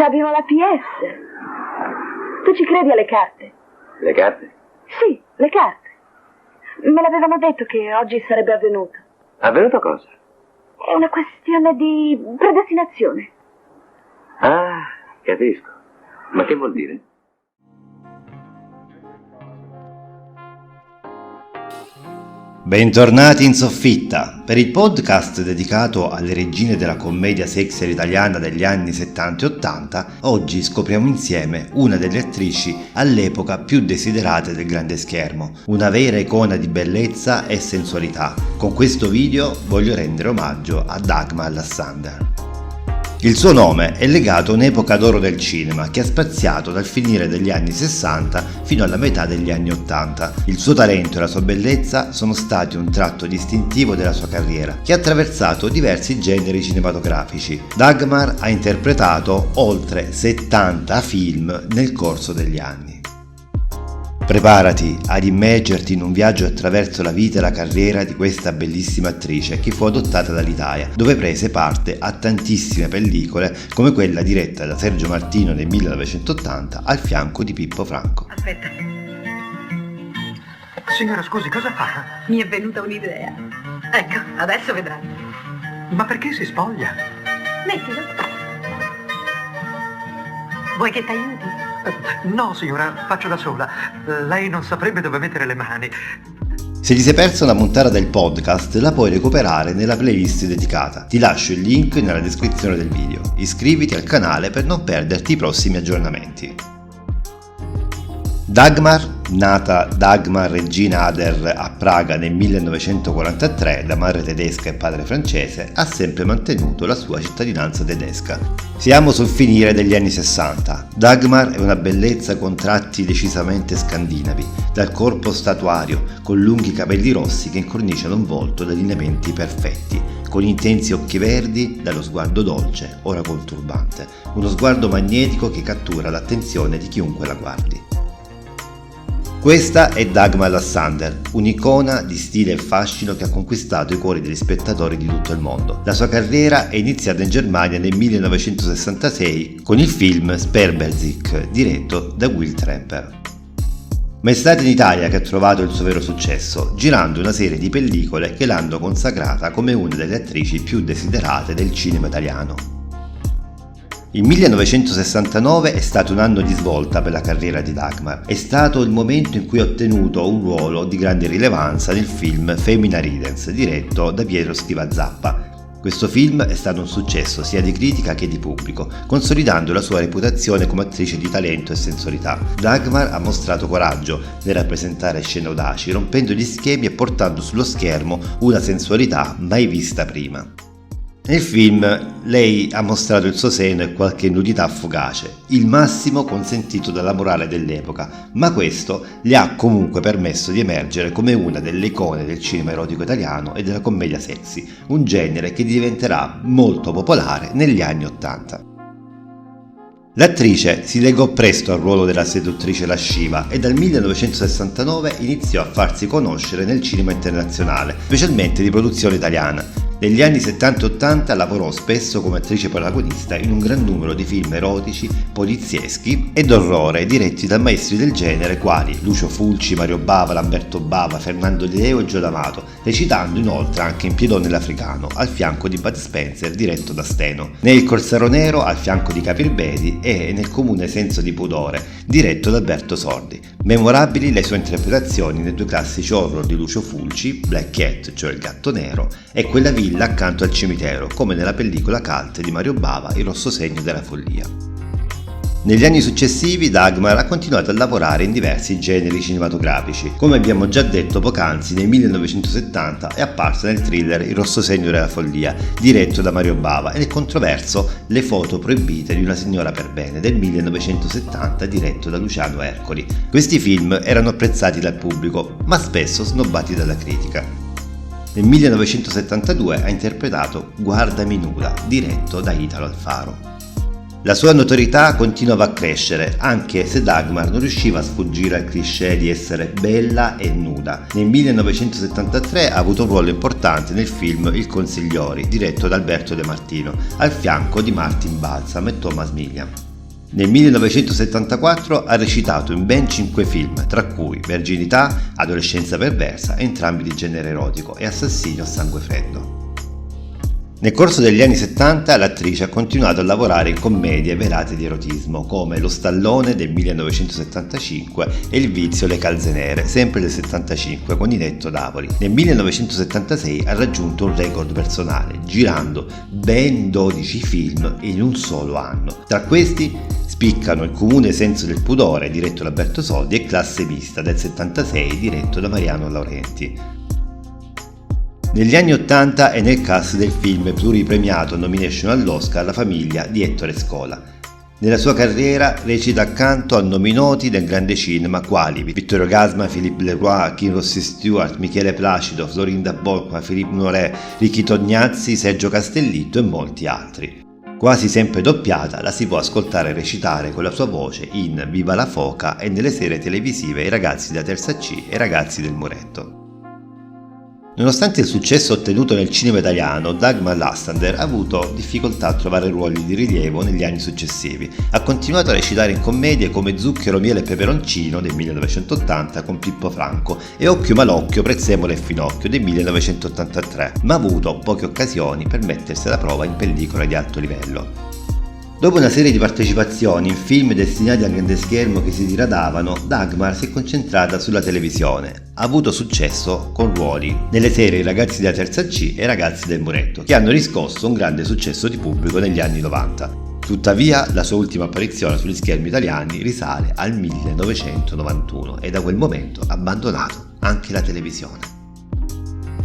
abbiamo la PS. Tu ci credi alle carte? Le carte? Sì, le carte. Me l'avevano detto che oggi sarebbe avvenuto. Avvenuto cosa? È una questione di predestinazione. Ah, capisco. Ma che vuol dire? Bentornati in soffitta per il podcast dedicato alle regine della commedia sexy italiana degli anni 70 e 80. Oggi scopriamo insieme una delle attrici all'epoca più desiderate del grande schermo, una vera icona di bellezza e sensualità. Con questo video voglio rendere omaggio a Dagmar Lassander. Il suo nome è legato a un'epoca d'oro del cinema che ha spaziato dal finire degli anni 60 fino alla metà degli anni 80. Il suo talento e la sua bellezza sono stati un tratto distintivo della sua carriera, che ha attraversato diversi generi cinematografici. Dagmar ha interpretato oltre 70 film nel corso degli anni. Preparati ad immergerti in un viaggio attraverso la vita e la carriera di questa bellissima attrice che fu adottata dall'Italia, dove prese parte a tantissime pellicole come quella diretta da Sergio Martino nel 1980 al fianco di Pippo Franco. Aspetta. Signora, scusi, cosa fa? Mi è venuta un'idea. Ecco, adesso vedrà. Ma perché si spoglia? Mettilo. Vuoi che ti aiuti? No, signora, faccio da sola. Lei non saprebbe dove mettere le mani. Se ti sei perso una puntata del podcast, la puoi recuperare nella playlist dedicata. Ti lascio il link nella descrizione del video. Iscriviti al canale per non perderti i prossimi aggiornamenti. Dagmar, nata Dagmar Regina Ader a Praga nel 1943 da madre tedesca e padre francese, ha sempre mantenuto la sua cittadinanza tedesca. Siamo sul finire degli anni 60. Dagmar è una bellezza con tratti decisamente scandinavi, dal corpo statuario, con lunghi capelli rossi che incorniciano un volto da lineamenti perfetti, con intensi occhi verdi, dallo sguardo dolce, ora col turbante, uno sguardo magnetico che cattura l'attenzione di chiunque la guardi. Questa è Dagmar Lassander, un'icona di stile e fascino che ha conquistato i cuori degli spettatori di tutto il mondo. La sua carriera è iniziata in Germania nel 1966 con il film Sperberzick, diretto da Will Tremper. Ma è stata in Italia che ha trovato il suo vero successo, girando una serie di pellicole che l'hanno consacrata come una delle attrici più desiderate del cinema italiano. Il 1969 è stato un anno di svolta per la carriera di Dagmar. È stato il momento in cui ha ottenuto un ruolo di grande rilevanza nel film Femina Ridens, diretto da Pietro Schivazappa. Questo film è stato un successo sia di critica che di pubblico, consolidando la sua reputazione come attrice di talento e sensualità. Dagmar ha mostrato coraggio nel rappresentare scene audaci, rompendo gli schemi e portando sullo schermo una sensualità mai vista prima. Nel film lei ha mostrato il suo seno e qualche nudità fugace, il massimo consentito dalla morale dell'epoca, ma questo le ha comunque permesso di emergere come una delle icone del cinema erotico italiano e della commedia sexy, un genere che diventerà molto popolare negli anni '80. L'attrice si legò presto al ruolo della seduttrice lasciva e dal 1969 iniziò a farsi conoscere nel cinema internazionale, specialmente di produzione italiana. Negli anni 70 e 80 lavorò spesso come attrice protagonista in un gran numero di film erotici, polizieschi e d'orrore diretti da maestri del genere quali Lucio Fulci, Mario Bava, Lamberto Bava, Fernando Di Leo e Gio D'Amato, recitando inoltre anche in Piedone l'Africano al fianco di Bud Spencer diretto da Steno, nel Corsaro Nero al fianco di Capirbedi e nel Comune Senso di Pudore diretto da Alberto Sordi. Memorabili le sue interpretazioni nei due classici horror di Lucio Fulci, Black Cat, cioè il gatto nero, e quella villa accanto al cimitero, come nella pellicola cult di Mario Bava, Il rosso segno della follia. Negli anni successivi Dagmar ha continuato a lavorare in diversi generi cinematografici. Come abbiamo già detto poc'anzi, nel 1970 è apparsa nel thriller Il rosso segno della follia, diretto da Mario Bava, e nel controverso Le foto proibite di una signora per bene del 1970, diretto da Luciano Ercoli. Questi film erano apprezzati dal pubblico, ma spesso snobbati dalla critica. Nel 1972 ha interpretato Guardami nuda, diretto da Italo Alfaro. La sua notorietà continuava a crescere, anche se Dagmar non riusciva a sfuggire al cliché di essere bella e nuda. Nel 1973 ha avuto un ruolo importante nel film Il Consigliori, diretto da Alberto De Martino, al fianco di Martin Balsam e Thomas Millian. Nel 1974 ha recitato in ben 5 film, tra cui Verginità, Adolescenza perversa, entrambi di genere erotico, e Assassinio a sangue freddo. Nel corso degli anni 70 l'attrice ha continuato a lavorare in commedie velate di erotismo come Lo stallone del 1975 e Il vizio le calze nere, sempre del 75, con Ninetto Davoli. Nel 1976 ha raggiunto un record personale, girando ben 12 film in un solo anno. Tra questi spiccano Il comune senso del pudore, diretto da Alberto Soldi, e Classe mista del 76, diretto da Mariano Laurenti. Negli anni 80 è nel cast del film pluripremiato nomination all'Oscar La famiglia di Ettore Scola. Nella sua carriera recita accanto a nomi noti del grande cinema quali Vittorio Gassman, Philippe Leroy, Kim Rossi Stewart, Michele Placido, Florinda Bolqua, Philippe Noiret, Ricky Tognazzi, Sergio Castellitto e molti altri. Quasi sempre doppiata, la si può ascoltare recitare con la sua voce in Viva la foca e nelle serie televisive I ragazzi da terza C e I ragazzi del muretto. Nonostante il successo ottenuto nel cinema italiano, Dagmar Lassander ha avuto difficoltà a trovare ruoli di rilievo negli anni successivi. Ha continuato a recitare in commedie come Zucchero, miele e peperoncino del 1980 con Pippo Franco e Occhio malocchio, Prezzemolo e Finocchio del 1983, ma ha avuto poche occasioni per mettersi alla prova in pellicole di alto livello. Dopo una serie di partecipazioni in film destinati al grande schermo che si diradavano, Dagmar si è concentrata sulla televisione. Ha avuto successo con ruoli nelle serie I ragazzi della terza C e I ragazzi del muretto, che hanno riscosso un grande successo di pubblico negli anni 90. Tuttavia, la sua ultima apparizione sugli schermi italiani risale al 1991 e da quel momento ha abbandonato anche la televisione.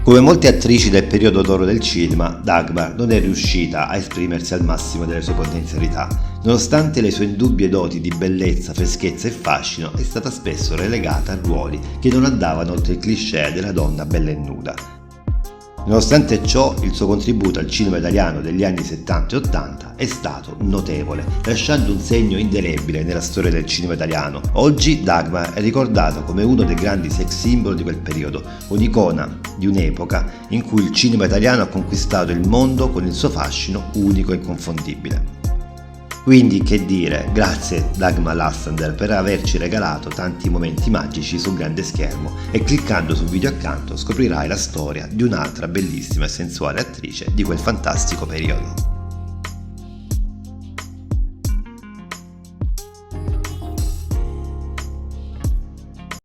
Come molte attrici del periodo d'oro del cinema, Dagmar non è riuscita a esprimersi al massimo delle sue potenzialità. Nonostante le sue indubbie doti di bellezza, freschezza e fascino, è stata spesso relegata a ruoli che non andavano oltre il cliché della donna bella e nuda. Nonostante ciò, il suo contributo al cinema italiano degli anni 70 e 80 è stato notevole, lasciando un segno indelebile nella storia del cinema italiano. Oggi Dagmar è ricordata come uno dei grandi sex symbol di quel periodo, un'icona di un'epoca in cui il cinema italiano ha conquistato il mondo con il suo fascino unico e inconfondibile. Quindi, che dire, grazie Dagmar Lassander per averci regalato tanti momenti magici sul grande schermo, e cliccando sul video accanto scoprirai la storia di un'altra bellissima e sensuale attrice di quel fantastico periodo.